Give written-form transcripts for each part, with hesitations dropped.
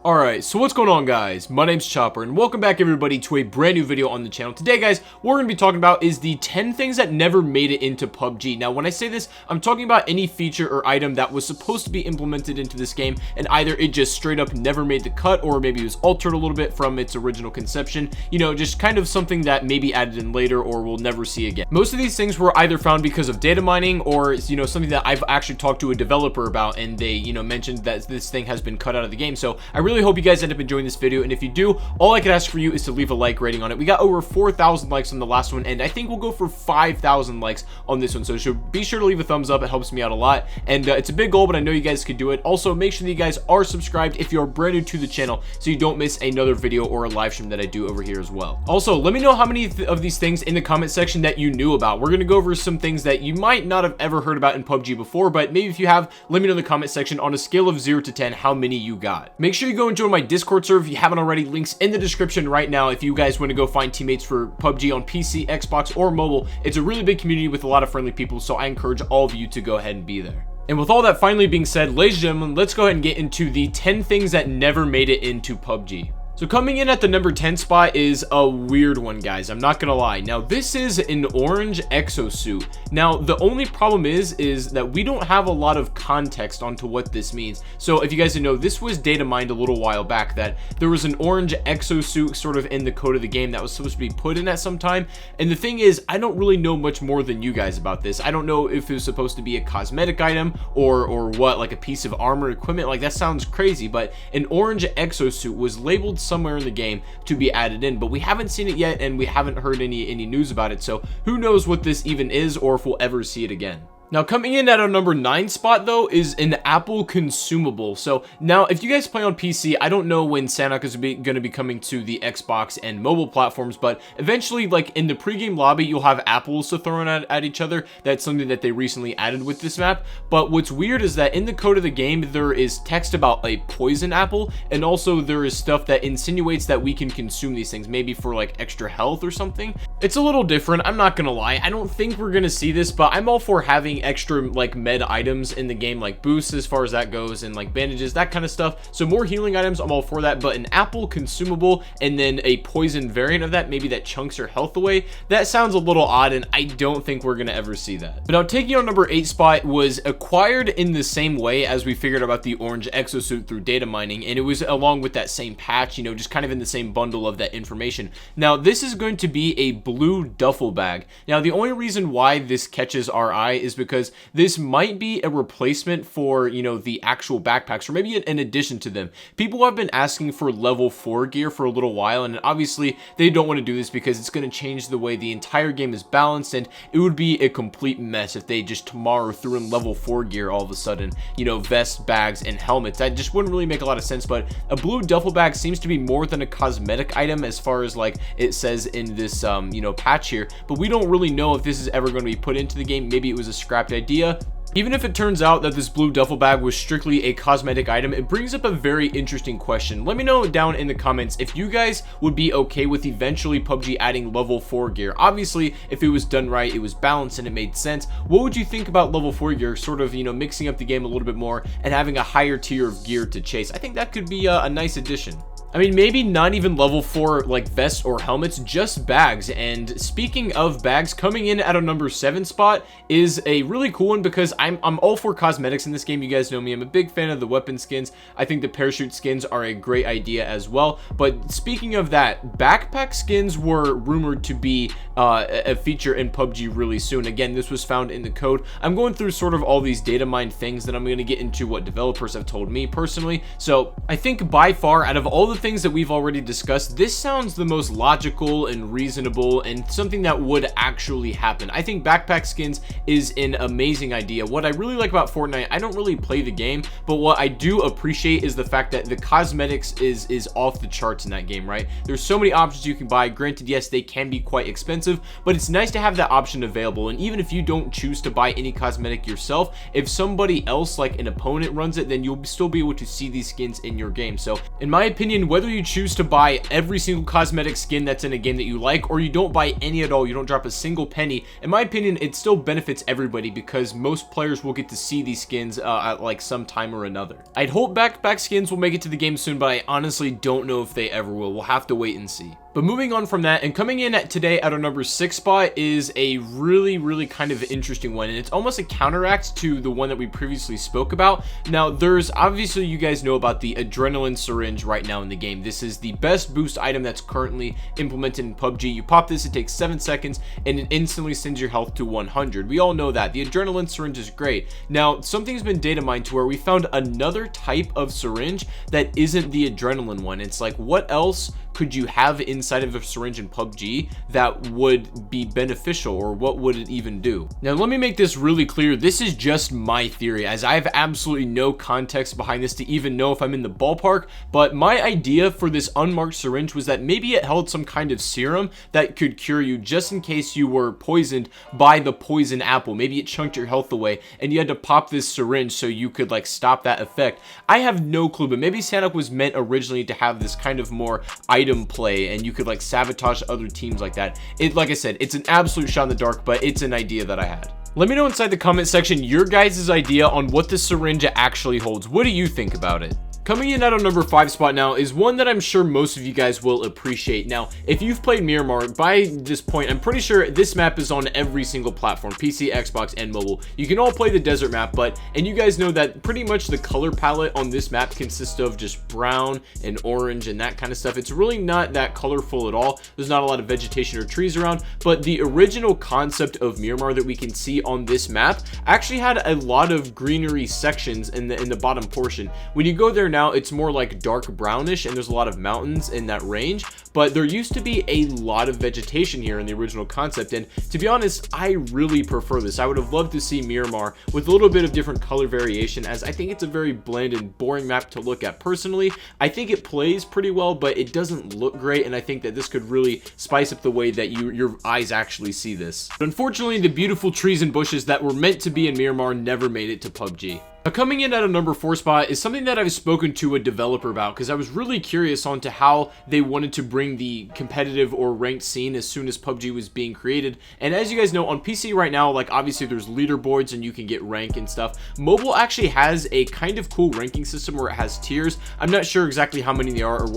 Alright, so what's going on, guys? My name's Chopper, and welcome back everybody to a brand new video on the channel. Today, guys, what we're going to be talking about is the 10 things that never made it into PUBG. Now, when I say this, I'm talking about any feature or item that was supposed to be implemented into this game, and either it just straight up never made the cut, or maybe it was altered a little bit from its original conception. You know, just kind of something that may be added in later or we'll never see again. Most of these things were either found because of data mining or, you know, something that I've actually talked to a developer about, and they, you know, mentioned that this thing has been cut out of the game. So I really hope you guys end up enjoying this video, and if you do, all I could ask for you is to leave a like rating on it. We got over 4,000 likes on the last one, and I think we'll go for 5,000 likes on this one, so be sure to leave a thumbs up. It helps me out a lot, and it's a big goal, but I know you guys could do it. Also, make sure that you guys are subscribed if you're brand new to the channel, so you don't miss another video or a live stream that I do over here as well. Also, let me know how many of these things in the comment section that you knew about. We're gonna go over some things that you might not have ever heard about in PUBG before, but maybe if you have, let me know in the comment section on a scale of 0 to 10 how many you got. Make sure you go and join my Discord server if you haven't already. Links in the description right now if you guys want to go find teammates for PUBG on PC, Xbox, or mobile. It's a really big community with a lot of friendly people, so I encourage all of you to go ahead and be there. And with all that finally being said, ladies and gentlemen, let's go ahead and get into the 10 things that never made it into PUBG. So coming in at the number 10 spot is a weird one, guys. I'm not gonna lie. Now, this is an orange exosuit. Now, the only problem is that we don't have a lot of context onto what this means. So if you guys didn't know, this was data mined a little while back, that there was an orange exosuit sort of in the code of the game that was supposed to be put in at some time. And the thing is, I don't really know much more than you guys about this. I don't know if it was supposed to be a cosmetic item or what, like a piece of armor equipment. Like, that sounds crazy, but an orange exosuit was labeled somewhere in the game to be added in, but we haven't seen it yet, and we haven't heard any news about it, so who knows what this even is or if we'll ever see it again. Now, coming in at our number 9 spot, though, is an Apple consumable. So now, if you guys play on PC, I don't know when Sanhok is going to be coming to the Xbox and mobile platforms, but eventually, like in the pregame lobby, you'll have apples to throw at each other. That's something that they recently added with this map. But what's weird is that in the code of the game, there is text about a poison apple, and also there is stuff that insinuates that we can consume these things, maybe for like extra health or something. It's a little different, I'm not gonna lie. I don't think we're gonna see this, but I'm all for having extra like med items in the game, like boosts as far as that goes, and like bandages, that kind of stuff. So more healing items, I'm all for that, but an apple consumable and then a poison variant of that, maybe that chunks your health away, that sounds a little odd, and I don't think we're gonna ever see that. But now, taking on number 8 spot was acquired in the same way as we figured about the orange exosuit through data mining, and it was along with that same patch, you know, just kind of in the same bundle of that information. Now, this is going to be a blue duffel bag. Now, the only reason why this catches our eye is because this might be a replacement for, you know, the actual backpacks, or maybe in addition to them. People have been asking for level 4 gear for a little while, and obviously they don't want to do this because it's going to change the way the entire game is balanced, and it would be a complete mess if they just tomorrow threw in level 4 gear all of a sudden, you know, vests, bags, and helmets. That just wouldn't really make a lot of sense. But a blue duffel bag seems to be more than a cosmetic item as far as like it says in this you know, patch here, but we don't really know if this is ever going to be put into the game. Maybe it was a scrapped idea. Even if it turns out that this blue duffel bag was strictly a cosmetic item, it brings up a very interesting question. Let me know down in the comments if you guys would be okay with eventually PUBG adding level 4 gear. Obviously, if it was done right, it was balanced and it made sense. What would you think about level 4 gear, sort of, you know, mixing up the game a little bit more and having a higher tier of gear to chase? I think that could be a nice addition. I mean, maybe not even level 4 like vests or helmets, just bags. And speaking of bags, coming in at a number 7 spot is a really cool one, because I'm all for cosmetics in this game. You guys know me, I'm a big fan of the weapon skins. I think the parachute skins are a great idea as well. But speaking of that, backpack skins were rumored to be a feature in PUBG really soon. Again, this was found in the code. I'm going through sort of all these data mined things that I'm going to get into what developers have told me personally. So I think by far, out of all the things that we've already discussed, this sounds the most logical and reasonable and something that would actually happen. I think backpack skins is an amazing idea. What I really like about Fortnite, I don't really play the game, but what I do appreciate is the fact that the cosmetics is off the charts in that game, right? There's so many options you can buy. Granted, yes, they can be quite expensive, but it's nice to have that option available. And even if you don't choose to buy any cosmetic yourself, if somebody else, like an opponent, runs it, then you'll still be able to see these skins in your game. So in my opinion, opinion, whether you choose to buy every single cosmetic skin that's in a game that you like, or you don't buy any at all, you don't drop a single penny, in my opinion, it still benefits everybody because most players will get to see these skins at like some time or another. I'd hope backpack skins will make it to the game soon, but I honestly don't know if they ever will. We'll have to wait and see. But moving on from that, and coming in today at our number 6 spot is a really kind of interesting one, and it's almost a counteract to the one that we previously spoke about. Now, there's obviously, you guys know about the adrenaline syringe right now in the game. This is the best boost item that's currently implemented in PUBG. You pop this, it takes 7 seconds, and it instantly sends your health to 100. We all know that. The adrenaline syringe is great. Now, something's been data mined to where we found another type of syringe that isn't the adrenaline one. It's like, what else could you have inside of a syringe in PUBG that would be beneficial, or what would it even do? Now, let me make this really clear. This is just my theory, as I have absolutely no context behind this to even know if I'm in the ballpark, but my idea for this unmarked syringe was that maybe it held some kind of serum that could cure you just in case you were poisoned by the poison apple. Maybe it chunked your health away and you had to pop this syringe so you could like stop that effect. I have no clue, but maybe Sanic was meant originally to have this kind of more item play, and you could like sabotage other teams like that. Like I said, it's an absolute shot in the dark, but it's an idea that I had. Let me know inside the comment section your guys' idea on what the syringe actually holds. What do you think about it? Coming in at our number 5 spot now is one that I'm sure most of you guys will appreciate. Now, if you've played Miramar, by this point, I'm pretty sure this map is on every single platform, PC, Xbox, and mobile. You can all play the desert map, and you guys know that pretty much the color palette on this map consists of just brown and orange and that kind of stuff. It's really not that colorful at all. There's not a lot of vegetation or trees around, but the original concept of Miramar that we can see on this map actually had a lot of greenery sections in the bottom portion. When you go there now, it's more like dark brownish, and there's a lot of mountains in that range, but there used to be a lot of vegetation here in the original concept, and to be honest, I really prefer this. I would have loved to see Miramar with a little bit of different color variation, as I think it's a very bland and boring map to look at. Personally, I think it plays pretty well, but it doesn't look great, and I think that this could really spice up the way that your eyes actually see this. But unfortunately, the beautiful trees and bushes that were meant to be in Miramar never made it to PUBG. Now, coming in at a number 4 spot is something that I've spoken to a developer about, because I was really curious on to how they wanted to bring the competitive or ranked scene as soon as PUBG was being created. And as you guys know, on PC right now, like obviously there's leaderboards and you can get rank and stuff. Mobile actually has a kind of cool ranking system where it has tiers. I'm not sure exactly how many they are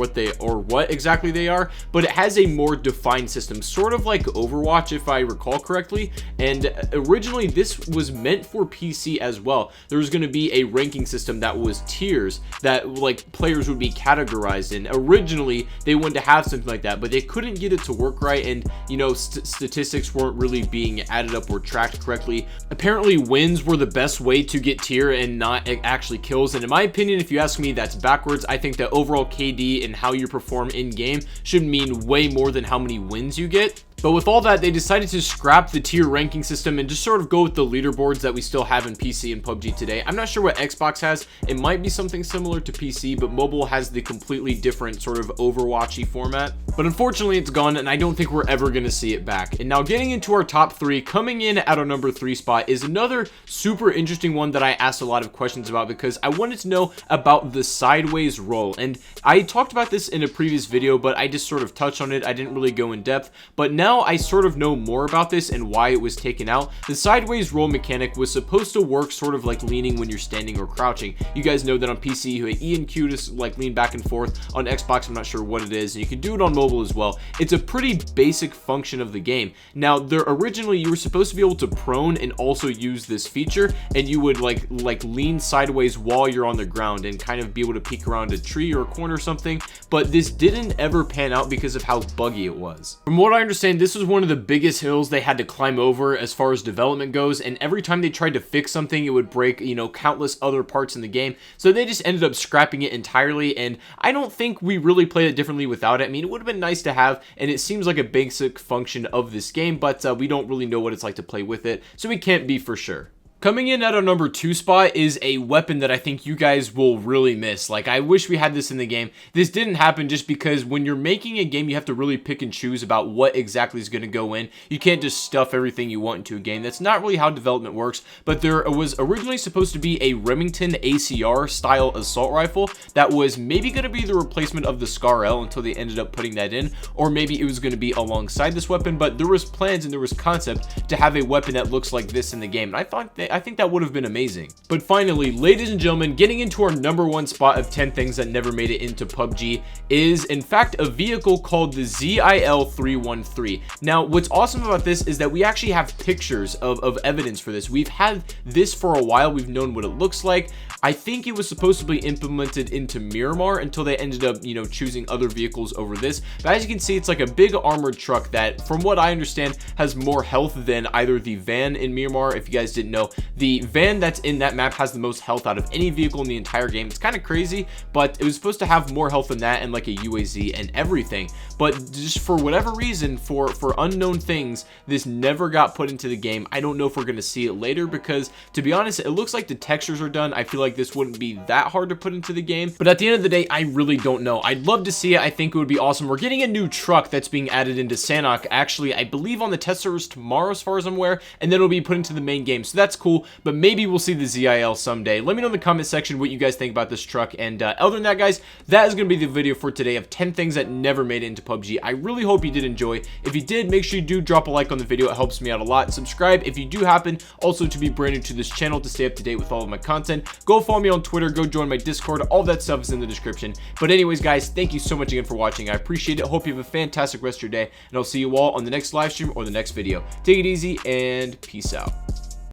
or what exactly they are, but it has a more defined system, sort of like Overwatch if I recall correctly. And originally this was meant for PC as well. There was going to be a ranking system that was tiers that like players would be categorized in. Originally they wanted to have something like that, but they couldn't get it to work right, and you know, statistics weren't really being added up or tracked correctly. Apparently wins were the best way to get tier and not actually kills, and in my opinion, if you ask me, that's backwards. I think that overall KD and how you perform in game should mean way more than how many wins you get. But with all that, they decided to scrap the tier ranking system and just sort of go with the leaderboards that we still have in PC and PUBG today. I'm not sure what Xbox has. It might be something similar to PC, but mobile has the completely different sort of Overwatchy format. But unfortunately, it's gone, and I don't think we're ever going to see it back. And now getting into our top 3, coming in at our number 3 spot is another super interesting one that I asked a lot of questions about, because I wanted to know about the sideways roll. And I talked about this in a previous video, but I just sort of touched on it. I didn't really go in depth, but now I sort of know more about this and why it was taken out. The sideways roll mechanic was supposed to work sort of like leaning when you're standing or crouching. You guys know that on PC you hit E and Q to like lean back and forth. On Xbox, I'm not sure what it is, and you can do it on mobile as well. It's a pretty basic function of the game. Now, originally you were supposed to be able to prone and also use this feature, and you would like lean sideways while you're on the ground and kind of be able to peek around a tree or a corner or something, but this didn't ever pan out because of how buggy it was. From what I understand, this was one of the biggest hills they had to climb over as far as development goes, and every time they tried to fix something, it would break, you know, countless other parts in the game, so they just ended up scrapping it entirely, and I don't think we really played it differently without it. I mean, it would have been nice to have, and it seems like a basic function of this game, but we don't really know what it's like to play with it, so we can't be for sure. Coming in at our number 2 spot is a weapon that I think you guys will really miss. Like, I wish we had this in the game. This didn't happen just because when you're making a game, you have to really pick and choose about what exactly is going to go in. You can't just stuff everything you want into a game. That's not really how development works, but there was originally supposed to be a Remington ACR style assault rifle that was maybe going to be the replacement of the Scar-L until they ended up putting that in, or maybe it was going to be alongside this weapon, but there was plans and there was concept to have a weapon that looks like this in the game, and I think that would have been amazing. But finally, ladies and gentlemen, getting into our number 1 spot of 10 things that never made it into PUBG is in fact a vehicle called the ZIL-313. Now, what's awesome about this is that we actually have pictures of evidence for this. We've had this for a while. We've known what it looks like. I think it was supposed to be implemented into Miramar until they ended up, you know, choosing other vehicles over this. But as you can see, it's like a big armored truck that, from what I understand, has more health than either the van in Miramar. If you guys didn't know, the van that's in that map has the most health out of any vehicle in the entire game. It's kind of crazy, but it was supposed to have more health than that and like a UAZ and everything. But just for whatever reason, for unknown things, this never got put into the game. I don't know if we're going to see it later because, to be honest, it looks like the textures are done. I feel like this wouldn't be that hard to put into the game, but at the end of the day, I really don't know. I'd love to see it. I think it would be awesome. We're getting a new truck that's being added into Sanhok, actually, I believe on the test servers tomorrow, as far as I'm aware, and then it'll be put into the main game, so that's cool. But maybe we'll see the ZIL someday. Let me know in the comment section what you guys think about this truck, and other than that, guys, that is going to be the video for today of 10 things that never made it into PUBG. I really hope you did enjoy. If you did, make sure you do drop a like on the video. It helps me out a lot. Subscribe if you do happen also to be brand new to this channel to stay up to date with all of my content. Go follow me on Twitter, go join my Discord, all that stuff is in the description. But anyways, guys, thank you so much again for watching. I appreciate it. Hope you have a fantastic rest of your day, and I'll see you all on the next live stream or the next video. Take it easy and peace out.